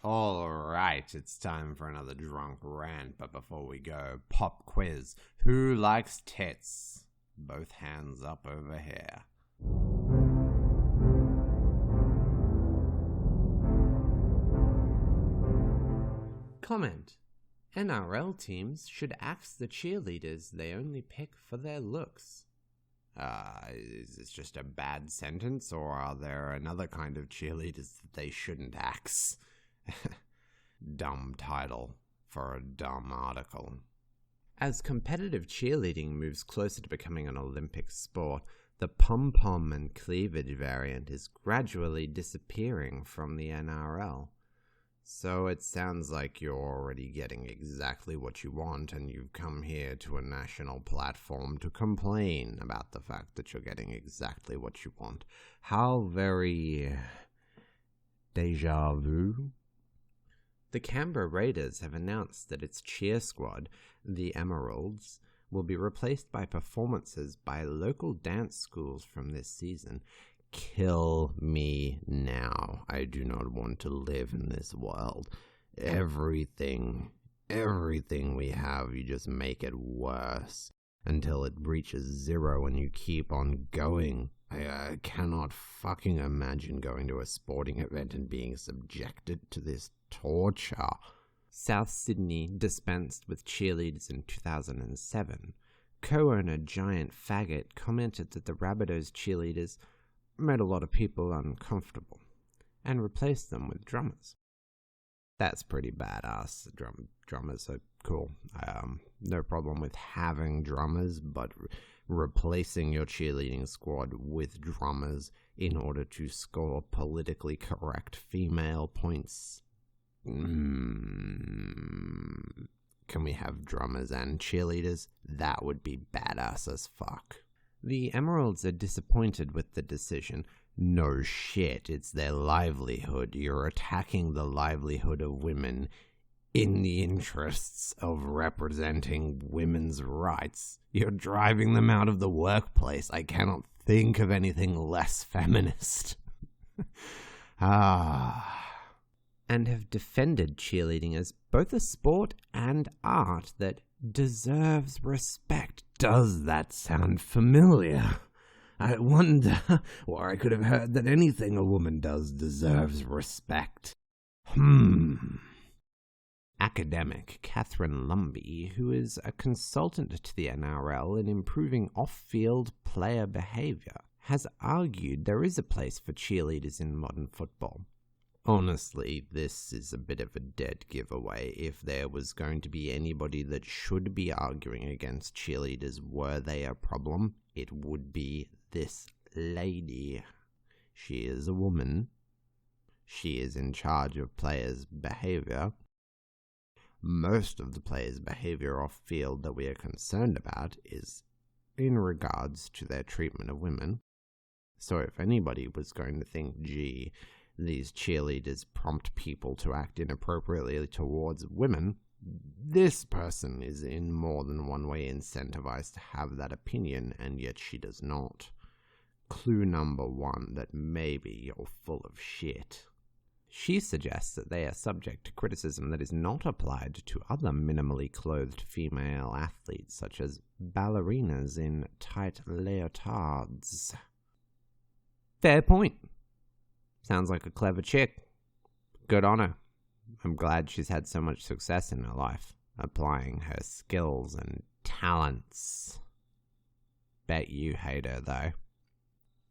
Alright, it's time for another drunk rant, but before we go, pop quiz. Who likes tits? Both hands up over here. Comment. NRL teams should axe the cheerleaders they only pick for their looks. Is this just a bad sentence, or are there another kind of cheerleaders that they shouldn't axe? Dumb title for a dumb article. As competitive cheerleading moves closer to becoming an Olympic sport, the pom-pom and cleavage variant is gradually disappearing from the NRL. So it sounds like you're already getting exactly what you want, and you've come here to a national platform to complain about the fact that you're getting exactly what you want. How very déjà vu? The Canberra Raiders have announced that its cheer squad, the Emeralds, will be replaced by performances by local dance schools from this season. Kill me now. I do not want to live in this world. Everything we have, you just make it worse until it reaches zero and you keep on going. I cannot fucking imagine going to a sporting event and being subjected to this torture. South Sydney dispensed with cheerleaders in 2007. Co-owner Giant Faggot commented that the Rabbitohs cheerleaders made a lot of people uncomfortable and replaced them with drummers. That's pretty badass. Drummers are cool. No problem with having drummers, but replacing your cheerleading squad with drummers in order to score politically correct female points. Can we have drummers and cheerleaders? That would be badass as fuck. The Emeralds are disappointed with the decision. No shit, it's their livelihood. You're attacking the livelihood of women in the interests of representing women's rights. You're driving them out of the workplace. I cannot think of anything less feminist. And have defended cheerleading as both a sport and art that deserves respect. Does that sound familiar? I wonder, or I could have heard that anything a woman does deserves respect. Academic Catherine Lumby, who is a consultant to the NRL in improving off-field player behavior, has argued there is a place for cheerleaders in modern football. Honestly, this is a bit of a dead giveaway. If there was going to be anybody that should be arguing against cheerleaders were they a problem, it would be this lady. She is a woman. She is in charge of players' behavior. Most of the players' behavior off-field that we are concerned about is in regards to their treatment of women. So if anybody was going to think, gee, these cheerleaders prompt people to act inappropriately towards women, this person is in more than one way incentivized to have that opinion, and yet she does not. Clue number one that maybe you're full of shit. She suggests that they are subject to criticism that is not applied to other minimally clothed female athletes, such as ballerinas in tight leotards. Fair point. Sounds like a clever chick. Good on her. I'm glad she's had so much success in her life, applying her skills and talents. Bet you hate her, though.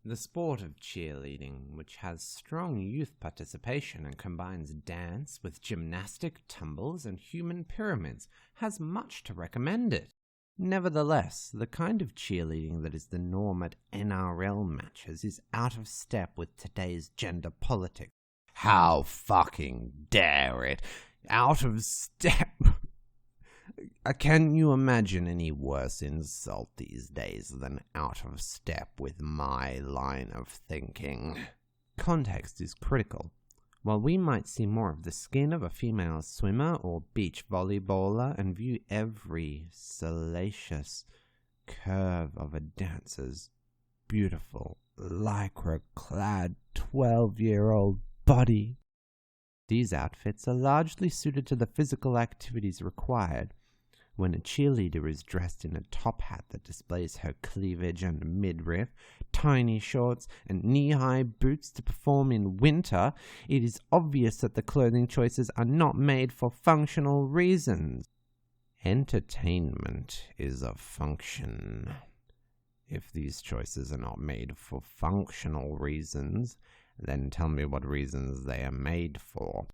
The sport of cheerleading, which has strong youth participation and combines dance with gymnastic tumbles and human pyramids, has much to recommend it. Nevertheless, the kind of cheerleading that is the norm at NRL matches is out of step with today's gender politics. How fucking dare it! Out of step! Can you imagine any worse insult these days than out of step with my line of thinking? Context is critical. While we might see more of the skin of a female swimmer or beach volleyballer and view every salacious curve of a dancer's beautiful, lycra-clad 12-year-old body, These outfits are largely suited to the physical activities required. When a cheerleader is dressed in a top hat that displays her cleavage and midriff, tiny shorts, and knee-high boots to perform in winter, it is obvious that the clothing choices are not made for functional reasons. Entertainment is a function. If these choices are not made for functional reasons, then tell me what reasons they are made for.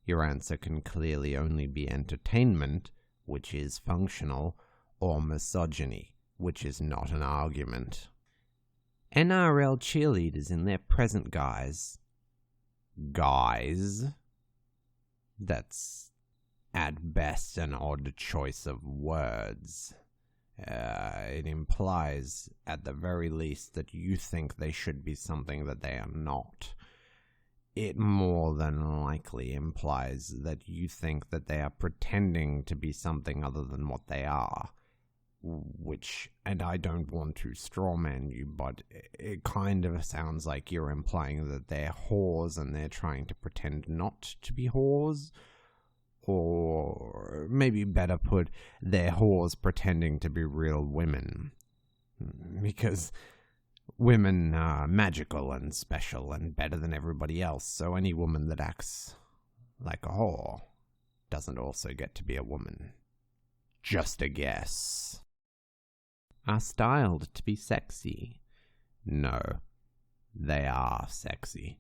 Your answer can clearly only be entertainment, which is functional, or misogyny, which is not an argument. NRL cheerleaders in their present guise. That's at best an odd choice of words. It implies, at the very least, that you think they should be something that they are not. It more than likely implies that you think that they are pretending to be something other than what they are. Which, and I don't want to strawman you, but it kind of sounds like you're implying that they're whores and they're trying to pretend not to be whores. Or maybe better put, they're whores pretending to be real women. Because women are magical and special and better than everybody else, so any woman that acts like a whore doesn't also get to be a woman. Just a guess. Are styled to be sexy? No, they are sexy.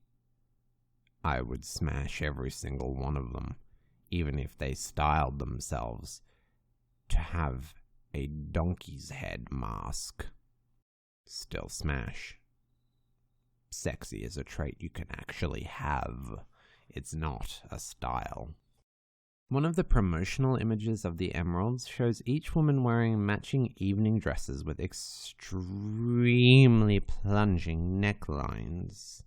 I would smash every single one of them, even if they styled themselves to have a donkey's head mask. Still smash. Sexy is a trait you can actually have. It's not a style. One of the promotional images of the Emeralds shows each woman wearing matching evening dresses with extremely plunging necklines.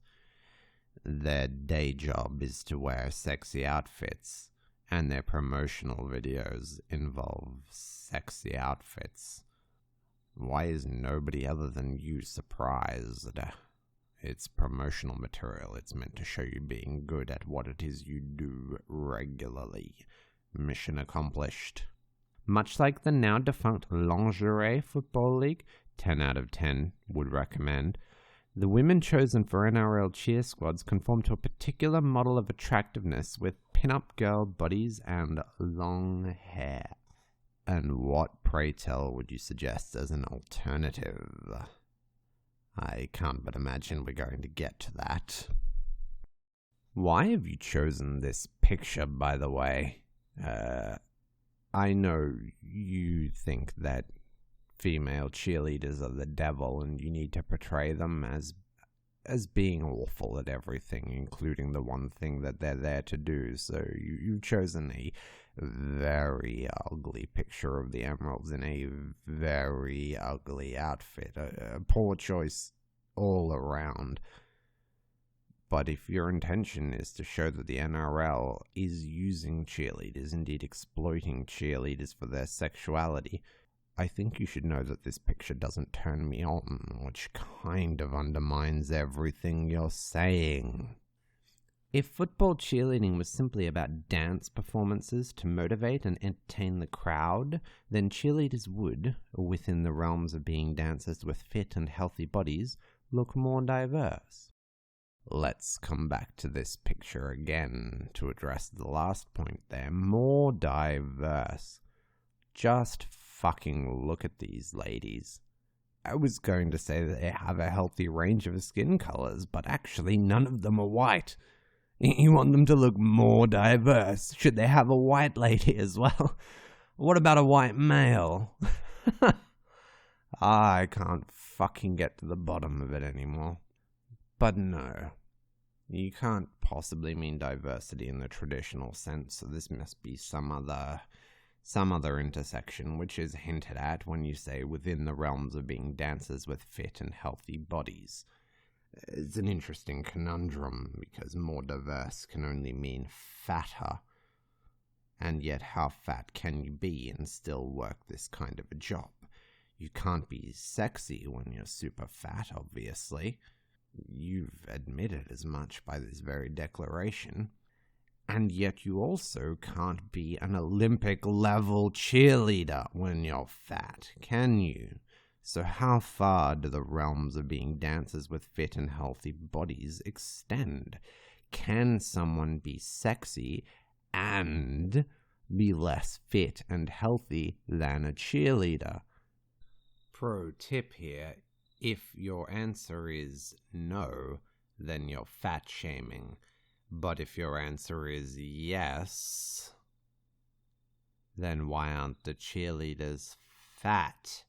Their day job is to wear sexy outfits, and their promotional videos involve sexy outfits. Why is nobody other than you surprised? It's promotional material. It's meant to show you being good at what it is you do regularly. Mission accomplished. Much like the now defunct Lingerie Football League, 10 out of 10 would recommend, the women chosen for NRL cheer squads conform to a particular model of attractiveness with pin-up girl bodies and long hair. And what, pray tell, would you suggest as an alternative? I can't but imagine we're going to get to that. Why have you chosen this picture, by the way? I know you think that female cheerleaders are the devil and you need to portray them as being awful at everything, including the one thing that they're there to do. So you've chosen a very ugly picture of the Emeralds in a very ugly outfit. A poor choice all around. But if your intention is to show that the NRL is using cheerleaders, indeed exploiting cheerleaders for their sexuality, I think you should know that this picture doesn't turn me on, which kind of undermines everything you're saying. If football cheerleading was simply about dance performances to motivate and entertain the crowd, then cheerleaders would, within the realms of being dancers with fit and healthy bodies, look more diverse. Let's come back to this picture again to address the last point there. More diverse. Just fucking look at these ladies. I was going to say that they have a healthy range of skin colors, but actually none of them are white. You want them to look more diverse. Should they have a white lady as well? What about a white male? I can't fucking get to the bottom of it anymore. But no, you can't possibly mean diversity in the traditional sense, so this must be some other intersection, which is hinted at when you say within the realms of being dancers with fit and healthy bodies. It's an interesting conundrum, because more diverse can only mean fatter. And yet how fat can you be and still work this kind of a job? You can't be sexy when you're super fat, obviously. You've admitted as much by this very declaration. And yet you also can't be an Olympic-level cheerleader when you're fat, can you? So how far do the realms of being dancers with fit and healthy bodies extend? Can someone be sexy and be less fit and healthy than a cheerleader? Pro tip here, if your answer is no, then you're fat shaming. But if your answer is yes, then why aren't the cheerleaders fat?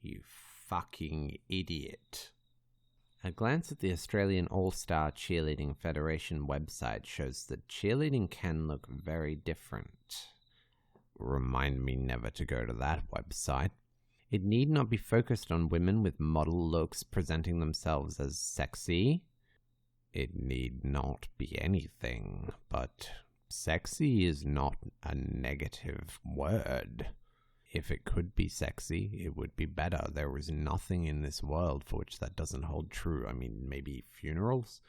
You fucking idiot. A glance at the Australian All-Star Cheerleading Federation website shows that cheerleading can look very different. Remind me never to go to that website. It need not be focused on women with model looks presenting themselves as sexy. It need not be anything, but sexy is not a negative word. If it could be sexy, it would be better. There is nothing in this world for which that doesn't hold true. I mean, maybe funerals?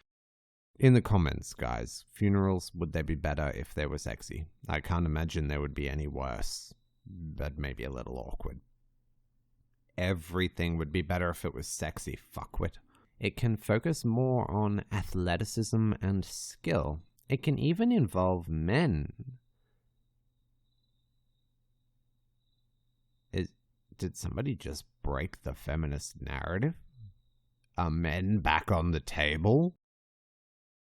In the comments, guys, funerals, would they be better if they were sexy? I can't imagine they would be any worse, but maybe a little awkward. Everything would be better if it was sexy, fuckwit. It can focus more on athleticism and skill. It can even involve men. Did somebody just break the feminist narrative? Are men back on the table?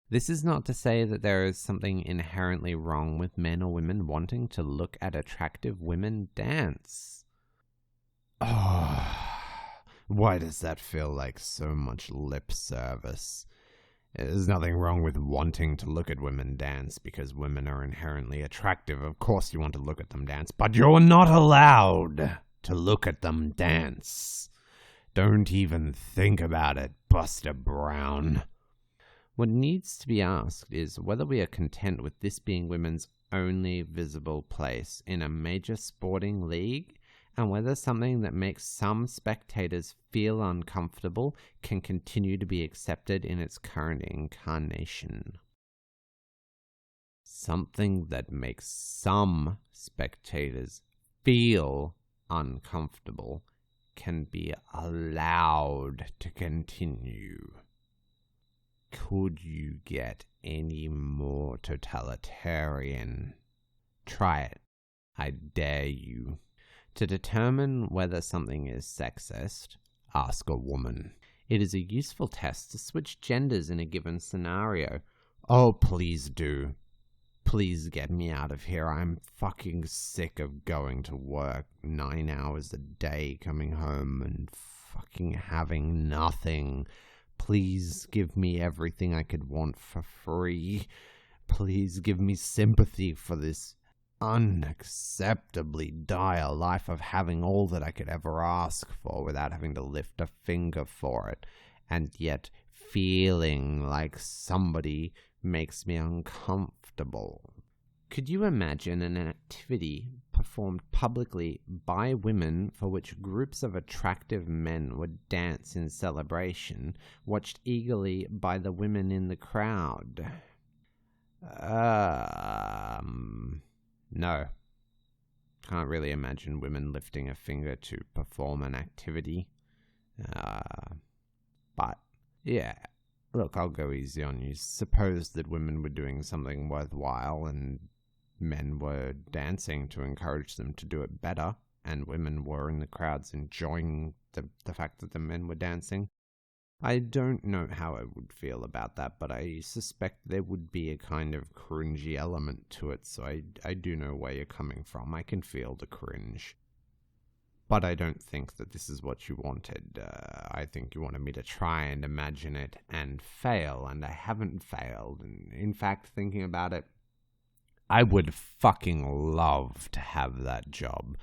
This is not to say that there is something inherently wrong with men or women wanting to look at attractive women dance. Oh, why does that feel like so much lip service? There's nothing wrong with wanting to look at women dance because women are inherently attractive. Of course you want to look at them dance, but you're not allowed to look at them dance. Don't even think about it, Buster Brown. What needs to be asked is whether we are content with this being women's only visible place in a major sporting league, and whether something that makes some spectators feel uncomfortable can continue to be accepted in its current incarnation. Something that makes some spectators feel uncomfortable can be allowed to continue. Could you get any more totalitarian? Try it. I dare you. To determine whether something is sexist, ask a woman. It is a useful test to switch genders in a given scenario. Oh, please do. Please get me out of here. I'm fucking sick of going to work 9 hours a day, coming home and fucking having nothing. Please give me everything I could want for free. Please give me sympathy for this unacceptably dire life of having all that I could ever ask for without having to lift a finger for it, and yet feeling like somebody makes me uncomfortable. Could you imagine an activity performed publicly by women for which groups of attractive men would dance in celebration, watched eagerly by the women in the crowd? No. Can't really imagine women lifting a finger to perform an activity. But, yeah. Look, I'll go easy on you. Suppose that women were doing something worthwhile and men were dancing to encourage them to do it better, and women were in the crowds enjoying the fact that the men were dancing. I don't know how I would feel about that, but I suspect there would be a kind of cringy element to it, so I do know where you're coming from. I can feel the cringe. But I don't think that this is what you wanted. I think you wanted me to try and imagine it and fail, and I haven't failed. And in fact, thinking about it, I would fucking love to have that job.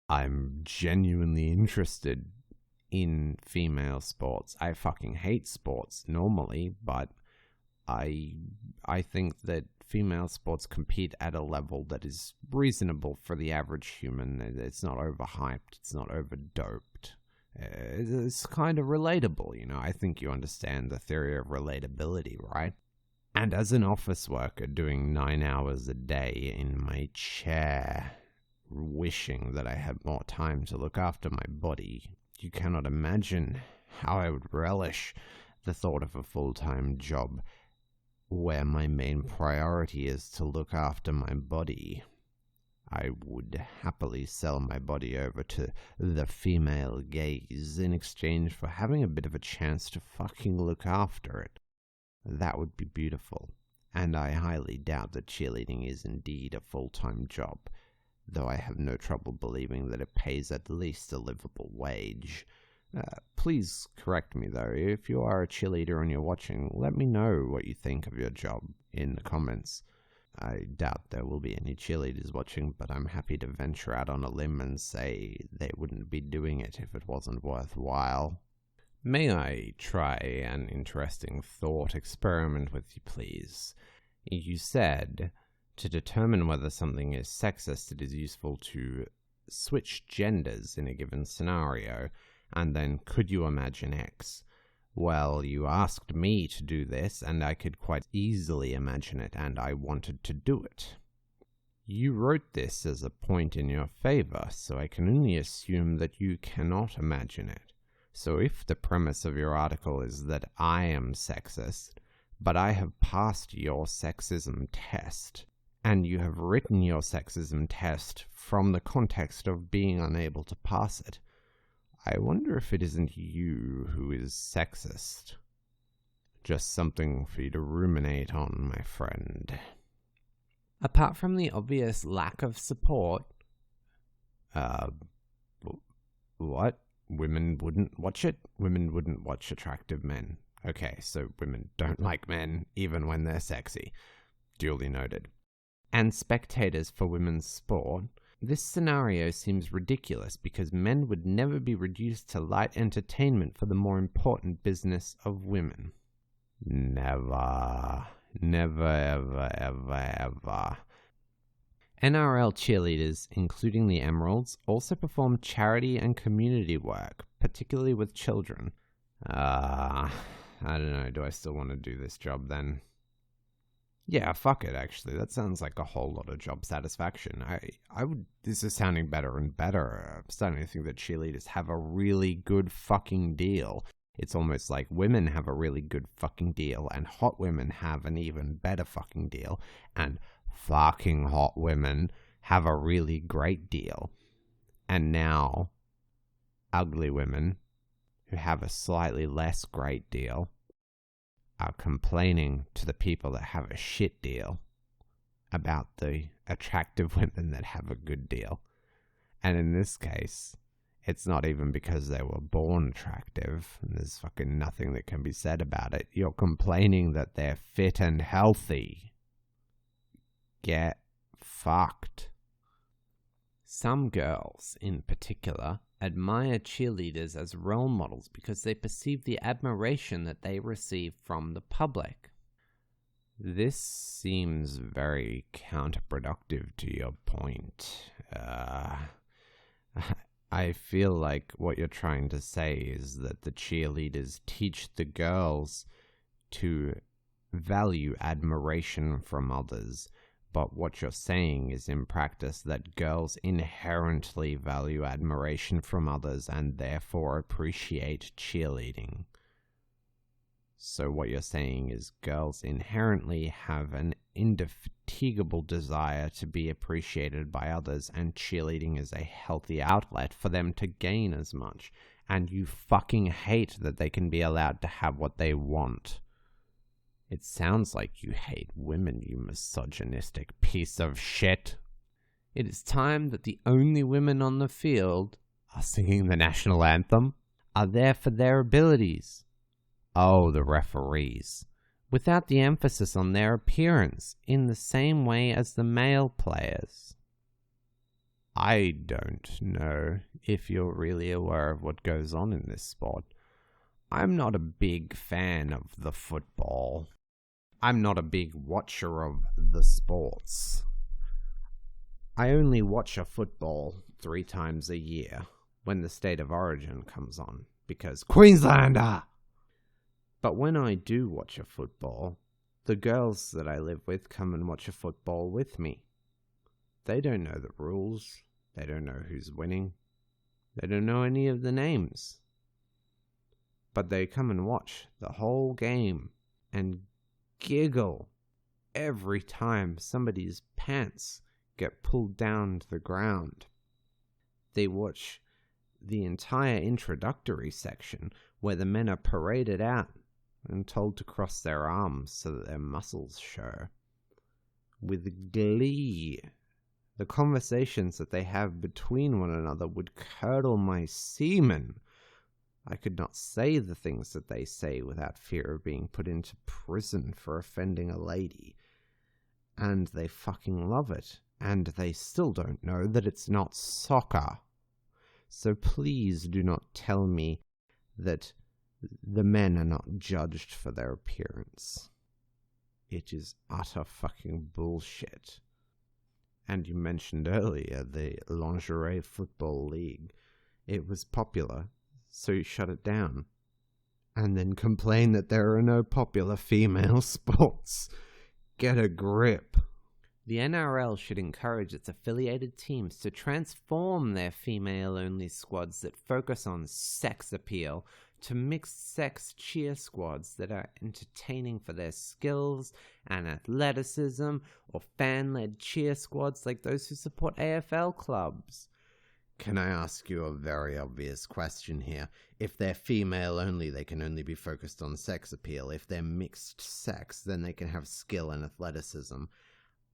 I'm genuinely interested in female sports. I fucking hate sports normally, but I think that female sports compete at a level that is reasonable for the average human. It's not overhyped. It's not overdoped. It's kind of relatable, you know. I think you understand the theory of relatability, right? And as an office worker doing 9 hours a day in my chair, wishing that I had more time to look after my body, you cannot imagine how I would relish the thought of a full-time job where my main priority is to look after my body. I would happily sell my body over to the female gaze in exchange for having a bit of a chance to fucking look after it. That would be beautiful, and I highly doubt that cheerleading is indeed a full-time job, though I have no trouble believing that it pays at least a livable wage. Please correct me, though. If you are a cheerleader and you're watching, let me know what you think of your job in the comments. I doubt there will be any cheerleaders watching, but I'm happy to venture out on a limb and say they wouldn't be doing it if it wasn't worthwhile. May I try an interesting thought experiment with you, please? You said, to determine whether something is sexist, it is useful to switch genders in a given scenario, and then could you imagine X? Well, you asked me to do this, and I could quite easily imagine it, and I wanted to do it. You wrote this as a point in your favor, so I can only assume that you cannot imagine it. So if the premise of your article is that I am sexist, but I have passed your sexism test, and you have written your sexism test from the context of being unable to pass it, I wonder if it isn't you who is sexist. Just something for you to ruminate on, my friend. Apart from the obvious lack of support, what? Women wouldn't watch it? Women wouldn't watch attractive men. Okay, so women don't like men, even when they're sexy. Duly noted. And spectators for women's sport. This scenario seems ridiculous because men would never be reduced to light entertainment for the more important business of women. Never. Never, ever, ever, ever. NRL cheerleaders, including the Emeralds, also perform charity and community work, particularly with children. I don't know, do I still want to do this job then? Yeah, fuck it, actually. That sounds like a whole lot of job satisfaction. This is sounding better and better. I'm starting to think that cheerleaders have a really good fucking deal. It's almost like women have a really good fucking deal, and hot women have an even better fucking deal, and fucking hot women have a really great deal. And now, ugly women, who have a slightly less great deal, are complaining to the people that have a shit deal about the attractive women that have a good deal. And in this case, it's not even because they were born attractive, and there's fucking nothing that can be said about it. You're complaining that they're fit and healthy. Get fucked. Some girls, in particular, admire cheerleaders as role models because they perceive the admiration that they receive from the public. This seems very counterproductive to your point. I feel like what you're trying to say is that the cheerleaders teach the girls to value admiration from others, but what you're saying is in practice that girls inherently value admiration from others and therefore appreciate cheerleading. So what you're saying is girls inherently have an indefatigable desire to be appreciated by others, and cheerleading is a healthy outlet for them to gain as much, and you fucking hate that they can be allowed to have what they want. It sounds like you hate women, you misogynistic piece of shit. It is time that the only women on the field are singing the national anthem, are there for their abilities. Oh, the referees. Without the emphasis on their appearance, in the same way as the male players. I don't know if you're really aware of what goes on in this sport. I'm not a big fan of the football. I'm not a big watcher of the sports. I only watch a football 3 times a year when the State of Origin comes on, because Queenslander! But when I do watch a football, The girls that I live with come and watch a football with me. They don't know the rules. They don't know who's winning. They don't know any of the names. But they come and watch the whole game and giggle every time somebody's pants get pulled down to the ground. They watch the entire introductory section where the men are paraded out and told to cross their arms so that their muscles show. With glee, the conversations that they have between one another would curdle my semen. I could not say the things that they say without fear of being put into prison for offending a lady. And they fucking love it. And they still don't know that it's not soccer. So please do not tell me that the men are not judged for their appearance. It is utter fucking bullshit. And you mentioned earlier the lingerie football league. It was popular, so you shut it down. And then complain that there are no popular female sports. Get a grip. The NRL should encourage its affiliated teams to transform their female-only squads that focus on sex appeal to mixed-sex cheer squads that are entertaining for their skills and athleticism, or fan-led cheer squads like those who support AFL clubs. Can I ask you a very obvious question here? If they're female only, they can only be focused on sex appeal. If they're mixed sex, then they can have skill and athleticism.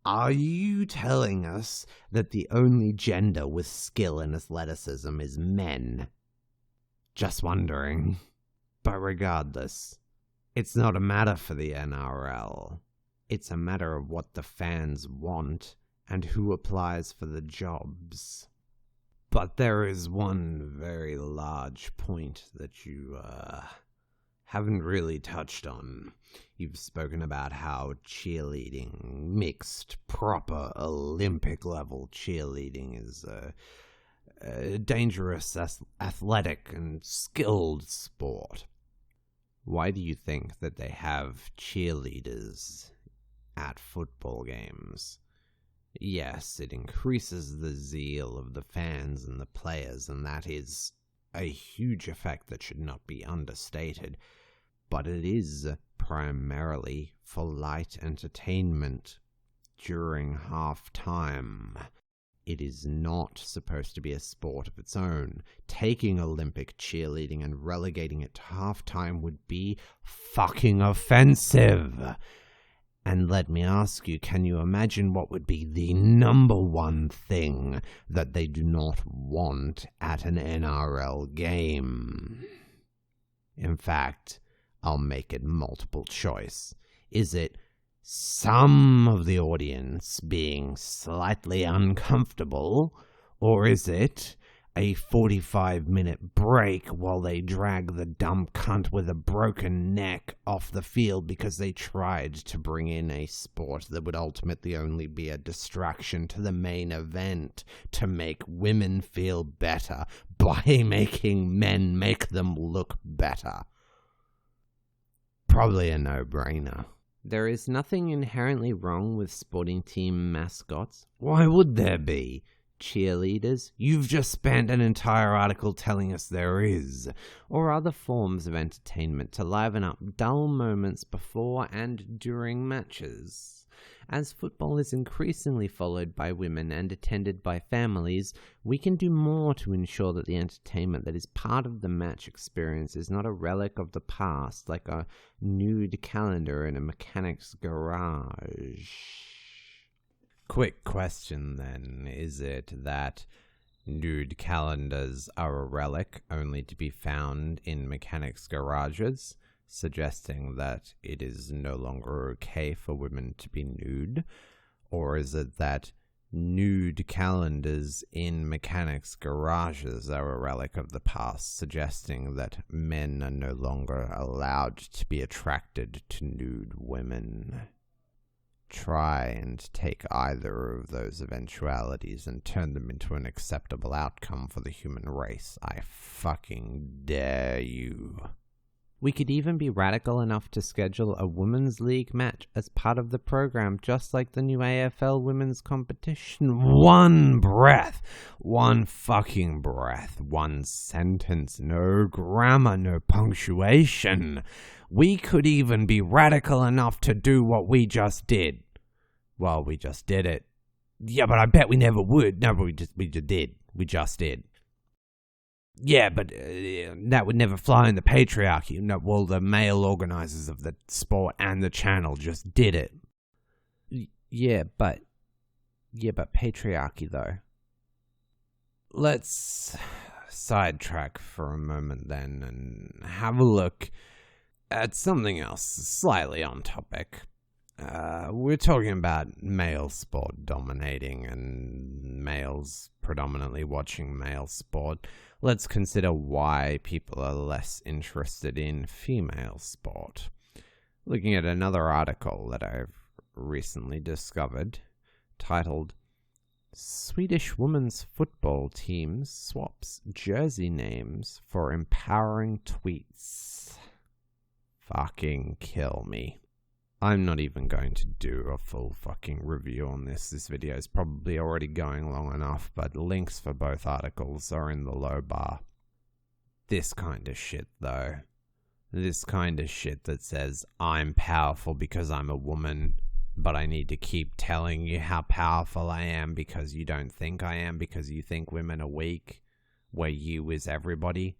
Are you telling us that the only gender with skill and athleticism is men? Just wondering. But regardless, it's not a matter for the NRL. It's a matter of what the fans want and who applies for the jobs. But there is one very large point that you haven't really touched on. You've spoken about how cheerleading, mixed, proper, Olympic-level cheerleading is a dangerous, athletic, and skilled sport. Why do you think that they have cheerleaders at football games? Yes, it increases the zeal of the fans and the players, and that is a huge effect that should not be understated. But it is primarily for light entertainment during half-time. It is not supposed to be a sport of its own. Taking Olympic cheerleading and relegating it to half-time would be fucking offensive. And let me ask you, can you imagine what would be the number one thing that they do not want at an NRL game? In fact, I'll make it multiple choice. Is it some of the audience being slightly uncomfortable, or is it a 45-minute break while they drag the dumb cunt with a broken neck off the field because they tried to bring in a sport that would ultimately only be a distraction to the main event to make women feel better by making men make them look better? Probably a no-brainer. There is nothing inherently wrong with sporting team mascots. Why would there be? Cheerleaders? You've just spent an entire article telling us there is. Or other forms of entertainment to liven up dull moments before and during matches. As football is increasingly followed by women and attended by families, we can do more to ensure that the entertainment that is part of the match experience is not a relic of the past, like a nude calendar in a mechanic's garage. Quick question then, is it that nude calendars are a relic only to be found in mechanics' garages, suggesting that it is no longer okay for women to be nude? Or is it that nude calendars in mechanics' garages are a relic of the past, suggesting that men are no longer allowed to be attracted to nude women? Try and take either of those eventualities and turn them into an acceptable outcome for the human race. I fucking dare you. We could even be radical enough to schedule a women's league match as part of the program, just like the new AFL women's competition. One breath. One fucking breath. One sentence. No grammar, no punctuation. We could even be radical enough to do what we just did. Well, we just did it. Yeah, but I bet we never would. No, but we just did. We just did. Yeah, but that would never fly in the patriarchy. No, well, the male organizers of the sport and the channel just did it. Yeah, but patriarchy, though. Let's sidetrack for a moment then and have a look at something else slightly on topic. We're talking about male sport dominating and males predominantly watching male sport. Let's consider why people are less interested in female sport. Looking at another article that I've recently discovered, titled, Swedish Women's Football Team Swaps Jersey Names for Empowering Tweets. Fucking kill me. I'm not even going to do a full fucking review on this. This video is probably already going long enough, but links for both articles are in the low bar. This kind of shit, though. This kind of shit that says, I'm powerful because I'm a woman, but I need to keep telling you how powerful I am because you don't think I am, because you think women are weak, where you is everybody.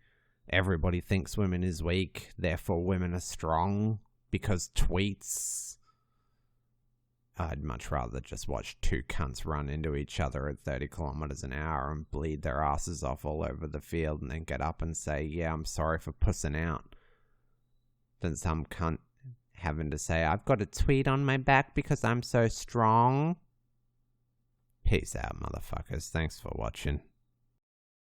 Everybody thinks women is weak, therefore women are strong. Because tweets. I'd much rather just watch two cunts run into each other at 30 kilometers an hour and bleed their asses off all over the field and then get up and say, yeah, I'm sorry for pussing out, than some cunt having to say, I've got a tweet on my back because I'm so strong. Peace out, motherfuckers. Thanks for watching.